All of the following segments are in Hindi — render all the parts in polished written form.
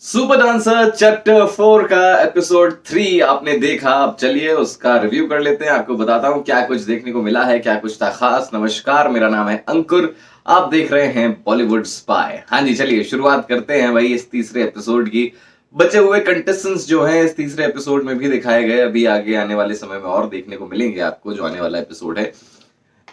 सुपर डांसर चैप्टर 4 का एपिसोड 3 आपने देखा। अब चलिए उसका रिव्यू कर लेते हैं। आपको बताता हूं क्या कुछ देखने को मिला है, क्या कुछ था खास। नमस्कार, मेरा नाम है अंकुर, आप देख रहे हैं बॉलीवुड स्पाई। हाँ जी, चलिए शुरुआत करते हैं भाई इस तीसरे एपिसोड की। बचे हुए कंटेस्टेंट्स जो हैं इस तीसरे एपिसोड में भी दिखाए गए, अभी आगे आने वाले समय में और देखने को मिलेंगे आपको जो आने वाला एपिसोड है।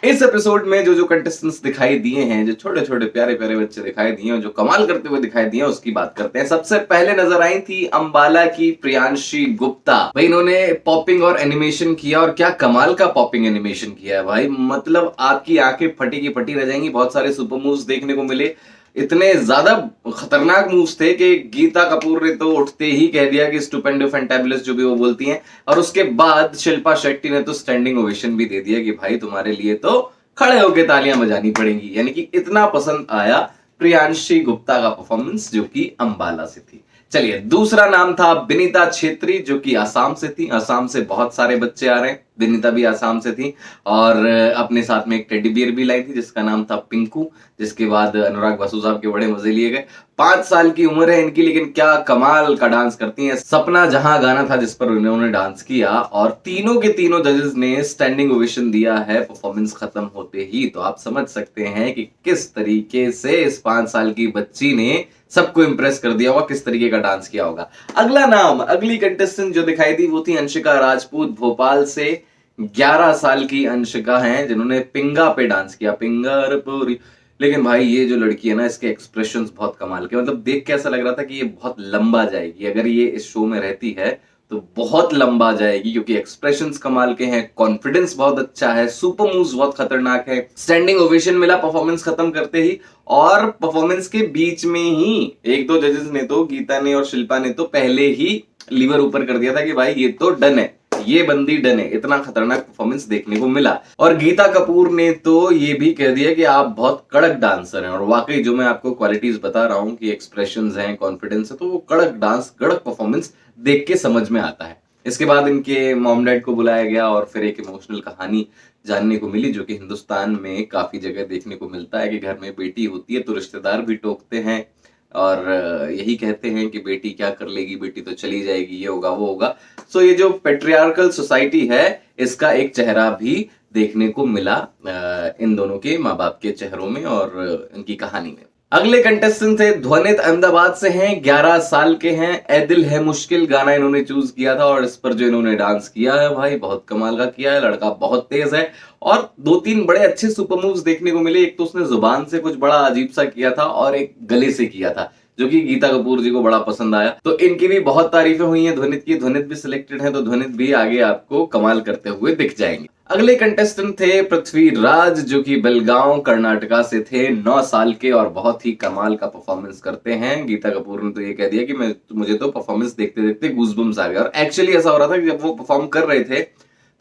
इस एपिसोड में जो जो कंटेस्टेंट्स दिखाई दिए हैं, जो छोटे छोटे प्यारे प्यारे बच्चे दिखाई दिए हैं, जो कमाल करते हुए दिखाई दिए हैं, उसकी बात करते हैं। सबसे पहले नजर आई थी अंबाला की प्रियांशी गुप्ता। भाई इन्होंने पॉपिंग और एनिमेशन किया, और क्या कमाल का पॉपिंग एनिमेशन किया है भाई। मतलब आपकी आंखें फटी की फटी रह जाएंगी। बहुत सारे सुपर मूव्स देखने को मिले, इतने ज्यादा खतरनाक मूव्स थे कि गीता कपूर ने तो उठते ही कह दिया कि स्टुपेंडो फैंटाबुलस, जो भी वो बोलती हैं। और उसके बाद शिल्पा शेट्टी ने तो स्टैंडिंग ओवेशन भी दे दिया कि भाई तुम्हारे लिए तो खड़े होकर तालियां बजानी पड़ेंगी। यानी कि इतना पसंद आया प्रियांशी गुप्ता का परफॉर्मेंस, जो कि अंबाला से थी। चलिए, दूसरा नाम था विनीता छेत्री, जो कि आसाम से थी। आसाम से बहुत सारे बच्चे आ रहे हैं, विनीता भी आसाम से थी। और अपने साथ में एक टेडी बियर भी लाई थी जिसका नाम था पिंकू। जिसके बाद अनुराग बसु साहब के बड़े मजे लिए गए। 5 साल की उम्र है इनकी, लेकिन क्या कमाल का डांस करती हैं। सपना जहां गाना था जिस पर उन्होंने डांस किया, और तीनों के तीनों जजेस ने स्टैंडिंग ओवेशन दिया है परफॉर्मेंस खत्म होते ही। तो आप समझ सकते हैं कि किस तरीके से इस 5 साल की बच्ची ने सबको इंप्रेस कर दिया होगा, किस तरीके का डांस किया होगा। अगला नाम, अगली कंटेस्टेंट जो दिखाई दी वो थी अंशिका राजपूत भोपाल से। 11 साल की अंशिका हैं जिन्होंने पिंगा पे डांस किया, पिंगर पूरी। लेकिन भाई ये जो लड़की है ना, इसके एक्सप्रेशंस बहुत कमाल के। मतलब देख के ऐसा लग रहा था कि ये बहुत लंबा जाएगी, अगर ये इस शो में रहती है तो बहुत लंबा जाएगी, क्योंकि एक्सप्रेशंस कमाल के हैं, कॉन्फिडेंस बहुत अच्छा है, सुपर मूव्स बहुत खतरनाक है। स्टैंडिंग ओवेशन मिला परफॉर्मेंस खत्म करते ही। और परफॉर्मेंस के बीच में ही एक दो जजेस ने तो, गीता ने और शिल्पा ने तो पहले ही लीवर ऊपर कर दिया था कि भाई ये तो डन है, ये बंदी डन है। इतना खतरनाक परफॉर्मेंस देखने को मिला। और गीता कपूर ने तो ये भी कह दिया कि आप बहुत कड़क डांसर हैं। और वाकई जो मैं आपको क्वालिटीज बता रहा हूं कि एक्सप्रेशंस हैं, कॉन्फिडेंस है, तो वो कड़क डांस, कड़क परफॉर्मेंस देख के समझ में आता है। इसके बाद इनके मॉम डैड को बुलाया गया और फिर एक इमोशनल कहानी जानने को मिली, जो कि हिंदुस्तान में काफी जगह देखने को मिलता है कि घर में बेटी होती है तो रिश्तेदार भी टोकते हैं और यही कहते हैं कि बेटी क्या कर लेगी, बेटी तो चली जाएगी, ये होगा वो होगा। सो ये जो पेट्रियार्कल सोसाइटी है, इसका एक चेहरा भी देखने को मिला इन दोनों के माँ बाप के चेहरों में और इनकी कहानी में। अगले कंटेस्टेंट थे ध्वनित, अहमदाबाद से हैं, 11 साल के हैं। ए दिल है मुश्किल गाना इन्होंने चूज किया था, और इस पर जो इन्होंने डांस किया है भाई बहुत कमाल का किया है। लड़का बहुत तेज है और 2-3 बड़े अच्छे सुपर मूव्स देखने को मिले। एक तो उसने जुबान से कुछ बड़ा अजीब सा किया था, और एक गले से किया था, जो कि गीता कपूर जी को बड़ा पसंद आया। तो इनकी भी बहुत तारीफें हुई हैं ध्वनित की। ध्वनित भी सिलेक्टेड है, तो ध्वनित भी आगे आपको कमाल करते हुए दिख जाएंगे। अगले कंटेस्टेंट थे पृथ्वीराज, जो कि बेलगांव कर्नाटका से थे। 9 साल के और बहुत ही कमाल का परफॉर्मेंस करते हैं। गीता कपूर ने तो ये कह दिया कि मुझे तो परफॉर्मेंस देखते देखते गूजबम्स आ गए। और एक्चुअली ऐसा हो रहा था कि जब वो परफॉर्म कर रहे थे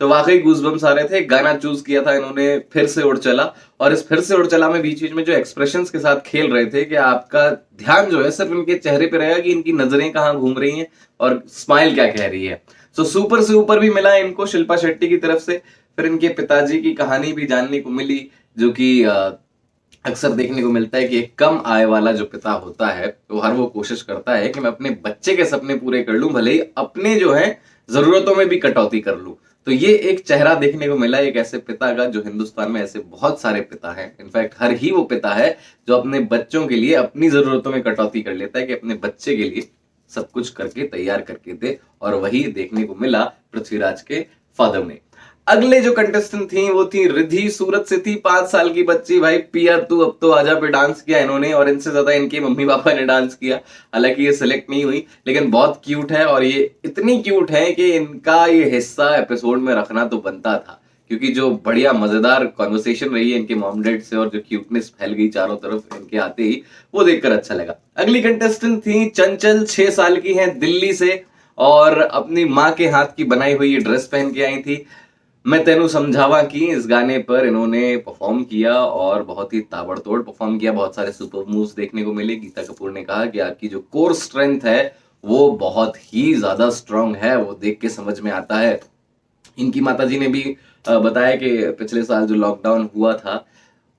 तो वाकई गूजबम्स आ रहे थे। गाना चूज किया था इन्होंने फिर से उड़ चला, और इस फिर से उड़ चला में बीच बीच में जो एक्सप्रेशंस के साथ खेल रहे थे कि आपका ध्यान जो है सिर्फ इनके चेहरे पे रहेगा कि इनकी नजरें कहाँ घूम रही हैं और स्माइल क्या कह रही है। सो सुपर से ऊपर भी मिला इनको शिल्पा शेट्टी की तरफ से। फिर इनके पिताजी की कहानी भी जानने को मिली, जो कि अक्सर देखने को मिलता है कि एक कम आय वाला जो पिता होता है तो हर वो कोशिश करता है कि मैं अपने बच्चे के सपने पूरे कर लूं, भले ही अपने जो है जरूरतों में भी कटौती कर लूं। तो ये एक चेहरा देखने को मिला एक ऐसे पिता का, जो हिंदुस्तान में ऐसे बहुत सारे पिता हैं। इनफैक्ट हर ही वो पिता है जो अपने बच्चों के लिए अपनी जरूरतों में कटौती कर लेता है कि अपने बच्चे के लिए सब कुछ करके तैयार करके दे, और वही देखने को मिला पृथ्वीराज के फादर में। अगले जो कंटेस्टेंट थी वो थी रिद्धि, सूरत से थी। 5 साल की बच्ची। भाई पिया तू अब तो आजा पे डांस किया इन्होंने, और इनसे ज्यादा इनके मम्मी पापा ने डांस किया। हालांकि ये सिलेक्ट नहीं हुई, लेकिन बहुत क्यूट है, और ये इतनी क्यूट है कि इनका ये हिस्सा एपिसोड में रखना तो बनता था, क्योंकि जो बढ़िया मजेदार कॉन्वर्सेशन रही है इनके मॉम डैड से, और जो क्यूटनेस फैल गई चारों तरफ इनके आते ही, वो देखकर अच्छा लगा। अगली कंटेस्टेंट थी चंचल, 6 साल की हैं, दिल्ली से, और अपनी माँ के हाथ की बनाई हुई ये ड्रेस पहन के आई थी। मैं तेनू समझावा की इस गाने पर इन्होंने परफॉर्म किया, और बहुत ही ताबड़तोड़ परफॉर्म किया। बहुत सारे सुपर मूव्स देखने को मिले। गीता कपूर ने कहा कि आपकी जो कोर स्ट्रेंथ है वो बहुत ही ज्यादा स्ट्रांग है, वो देख के समझ में आता है। इनकी माताजी ने भी बताया कि पिछले साल जो लॉकडाउन हुआ था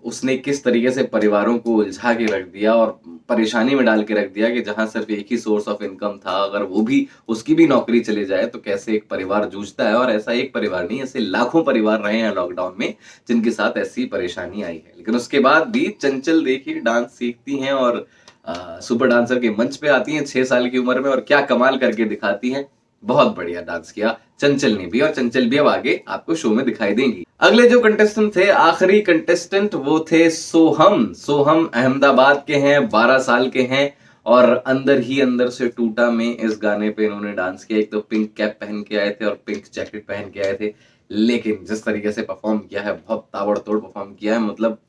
उसने किस तरीके से परिवारों को उलझा के रख दिया और परेशानी में डाल के रख दिया कि जहां सिर्फ एक ही सोर्स ऑफ इनकम था, अगर वो भी उसकी भी नौकरी चले जाए तो कैसे एक परिवार जूझता है। और ऐसा एक परिवार नहीं, ऐसे लाखों परिवार रहे हैं लॉकडाउन में जिनके साथ ऐसी परेशानी आई है। लेकिन उसके बाद भी चंचल देखिए डांस सीखती हैं और सुपर डांसर के मंच पे आती हैं 6 साल की उम्र में और क्या कमाल करके दिखाती हैं। बहुत बढ़िया डांस किया चंचल ने भी, और चंचल भी अब आगे आपको शो में दिखाई देंगी। अगले जो कंटेस्टेंट थे, आखिरी कंटेस्टेंट, वो थे सोहम। सोहम अहमदाबाद के हैं, 12 साल के हैं और अंदर ही अंदर से टूटा में इस गाने पे इन्होंने डांस किया। एक तो पिंक कैप पहन के आए थे और पिंक जैकेट पहन के आए थे, लेकिन जिस तरीके से परफॉर्म किया है, बहुत ताबड़तोड़ परफॉर्म किया है। मतलब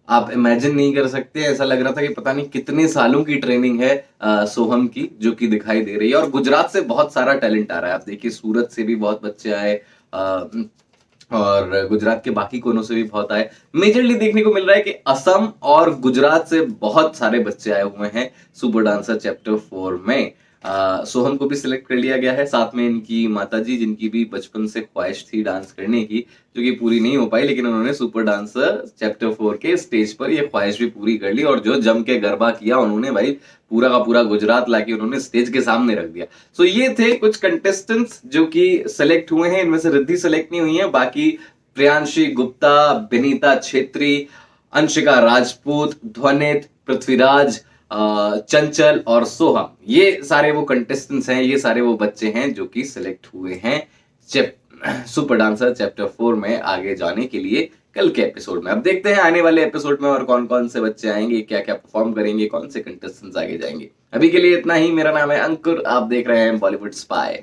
आप इमेजिन नहीं कर सकते, ऐसा लग रहा था कि पता नहीं कितने सालों की ट्रेनिंग है सोहम की, जो कि दिखाई दे रही है। और गुजरात से बहुत सारा टैलेंट आ रहा है। आप देखिए सूरत से भी बहुत बच्चे आए और गुजरात के बाकी कोनों से भी बहुत आए। मेजरली देखने को मिल रहा है कि असम और गुजरात से बहुत सारे बच्चे आए हुए हैं सुपर डांसर चैप्टर 4 में। सोहम को भी सिलेक्ट कर लिया गया है, साथ में इनकी माताजी, जिनकी भी बचपन से ख्वाहिश थी डांस करने की, जो कि पूरी नहीं हो पाई, लेकिन उन्होंने सुपर डांसर चैप्टर 4 के स्टेज पर ये ख्वाहिश भी पूरी कर ली। और जो जम के गरबा किया उन्होंने, भाई पूरा का पूरा गुजरात लाके उन्होंने स्टेज के सामने रख दिया। सो ये थे कुछ कंटेस्टेंट्स जो कि सिलेक्ट हुए हैं। इनमें से रिद्धि सिलेक्ट नहीं हुई है, बाकी प्रियांशी गुप्ता, विनीता छेत्री, अंशिका राजपूत, ध्वनित, पृथ्वीराज, चंचल और सोहम, ये सारे वो कंटेस्टेंट्स हैं, ये सारे वो बच्चे हैं जो कि सिलेक्ट हुए हैं सुपर डांसर चैप्टर 4 में आगे जाने के लिए कल के एपिसोड में। अब देखते हैं आने वाले एपिसोड में और कौन कौन से बच्चे आएंगे, क्या क्या परफॉर्म करेंगे, कौन से कंटेस्टेंट्स आगे जाएंगे। अभी के लिए इतना ही। मेरा नाम है अंकुर, आप देख रहे हैं बॉलीवुड स्पाई।